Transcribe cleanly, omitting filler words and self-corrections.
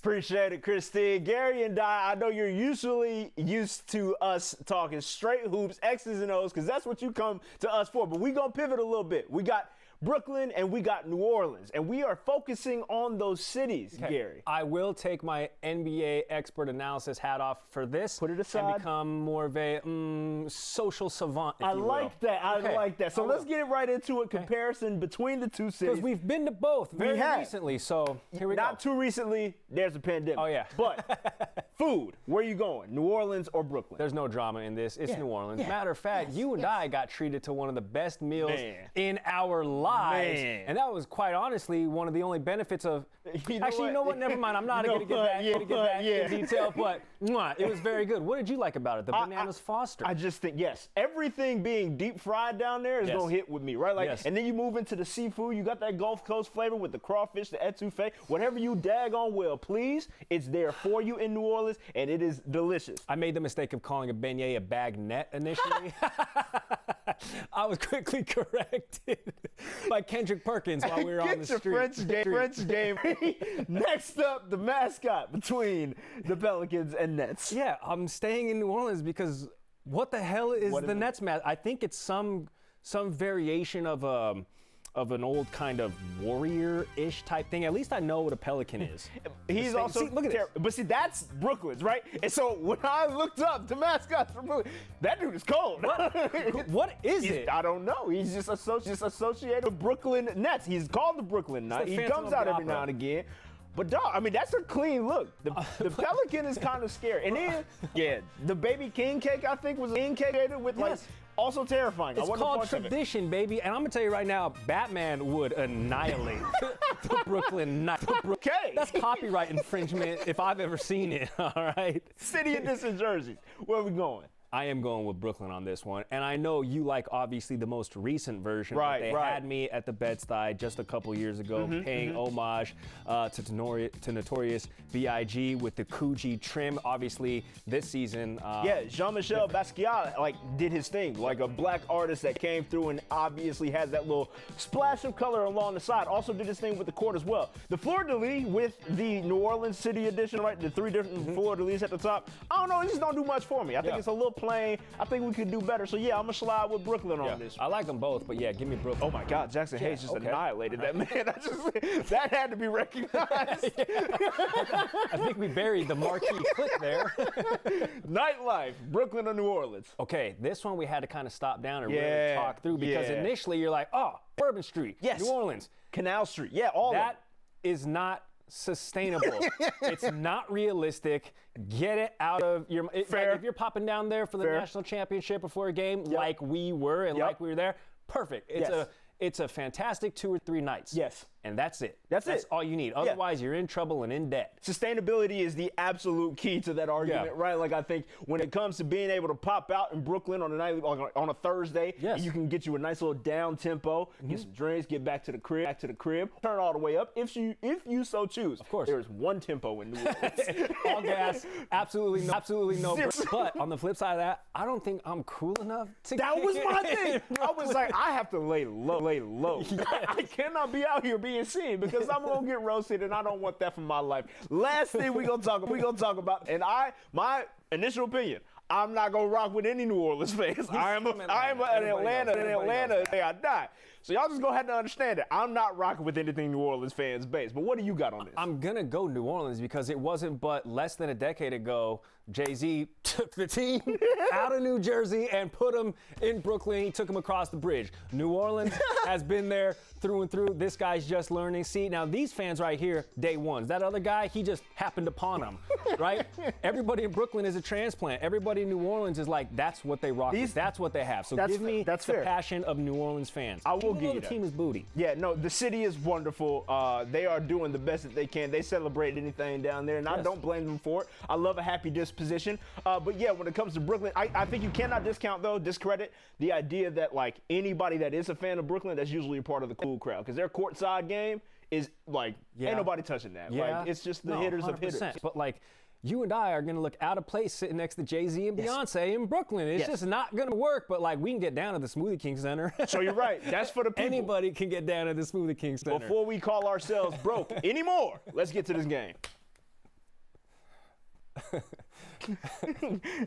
Appreciate it, Christine. Gary and I know you're usually used to us talking straight hoops, X's and O's, because that's what you come to us for. But we're going to pivot a little bit. We got Brooklyn and we got New Orleans, and we are focusing on those cities, Gary. I will take my NBA expert analysis hat off for this. Put it aside. And become more of a social savant, if I you like will. that. I like that. So let's get right into a comparison between the two cities. Because we've been to both very recently, so here we go. Not too recently, there's a pandemic. Oh, yeah. But food, where are you going, New Orleans or Brooklyn? There's no drama in this. It's New Orleans. Matter of fact, you and I got treated to one of the best meals in our lives. And that was quite honestly one of the only benefits of. You know what? Never mind. I'm not going to get that in detail, but it was very good. What did you like about it? The bananas Foster. I just think, yes, everything being deep fried down there is going to hit with me, right? Like, and then you move into the seafood. You got that Gulf Coast flavor with the crawfish, the etouffee, whatever you daggone well, please. It's there for you in New Orleans, and it is delicious. I made the mistake of calling a beignet a bag net initially. I was quickly corrected by Kendrick Perkins while we were on the street. Get your French game. Next up, the mascot between the Pelicans and Nets. Yeah, I'm staying in New Orleans because what the hell is the Nets mascot? I think it's some variation of an old kind of warrior-ish type thing. At least I know what a pelican is. He's also look at this. But see, that's Brooklyn's, right? And so when I looked up the mascots for Brooklyn, that dude is cold. What is it? I don't know. He's just associated with Brooklyn Nets. He's called the Brooklyn Knight. He comes out every now and again. But dog, I mean, that's a clean look. The pelican is kind of scary. And then, the baby king cake, I think, was a king cake with like. Also terrifying. It's called tradition, baby. And I'm going to tell you right now, Batman would annihilate the Brooklyn Knight. Okay. That's copyright infringement if I've ever seen it, all right? City Edition jerseys. Where are we going? I am going with Brooklyn on this one. And I know you like, obviously, the most recent version. Right, They had me at the Bed-Stuy just a couple years ago paying homage to Notorious B.I.G. with the Coogee trim. Obviously, this season. Jean-Michel Basquiat did his thing. Like a black artist that came through and obviously has that little splash of color along the side. Also did his thing with the court as well. The fleur-de-lis with the New Orleans City Edition, right? The three different fleur-de-lis at the top. I don't know. It just don't do much for me. I think it's a little plain. I think we could do better. So, I'm going to slide with Brooklyn on this. I like them both, but give me Brooklyn. Oh, my God. Jackson Hayes just annihilated that man. That had to be recognized. I think we buried the marquee clip there. Nightlife, Brooklyn or New Orleans? Okay, this one we had to kind of stop down and really talk through because initially you're like, Bourbon Street, New Orleans. Canal Street. Yeah, all that is not sustainable. It's not realistic. Get it out of your. Like if you're popping down there for the national championship before a game, like we were and like we were there, perfect. It's a fantastic 2 or 3 nights. Yes. And that's it. That's all you need. Otherwise, you're in trouble and in debt. Sustainability is the absolute key to that argument, right? Like, I think when it comes to being able to pop out in Brooklyn on a night, on a Thursday, and you can get you a nice little down tempo, get some drinks, get back to the crib, turn all the way up if you so choose. Of course. There's one tempo in New Orleans. All gas, absolutely no. But on the flip side of that, I don't think I'm cool enough to. That was my thing. I was like, I have to lay low. I cannot be out here being seen because I'm gonna get roasted, and I don't want that for my life. Last thing we gonna talk about, and my initial opinion, I'm not gonna rock with any New Orleans fans. I am an Atlanta. I die. So y'all just gonna have to understand that I'm not rocking with anything New Orleans fans base. But what do you got on this? I'm gonna go New Orleans because it wasn't but less than a decade ago Jay-Z took the team out of New Jersey and put them in Brooklyn. He took them across the bridge. New Orleans has been there through and through. This guy's just learning. See, now these fans right here, day ones. That other guy, he just happened upon them, right? Everybody in Brooklyn is a transplant. Everybody in New Orleans is like, that's what they rock with. That's what they have. So give me the passion of New Orleans fans. I will give you that. The team is booty. Yeah, no, the city is wonderful. They are doing the best that they can. They celebrate anything down there, and I don't blame them for it. I love a happy disposition. But yeah, when it comes to Brooklyn, I think you cannot discredit the idea that like anybody that is a fan of Brooklyn, that's usually a part of the cool crowd because their courtside game is like ain't nobody touching that. Yeah. Like it's just the hitters 100%. Of hitters. But like you and I are going to look out of place sitting next to Jay-Z and Beyonce in Brooklyn. It's just not going to work, but like we can get down to the Smoothie King Center. So you're right. That's for the people. Anybody can get down to the Smoothie King Center. Before we call ourselves broke anymore, let's get to this game.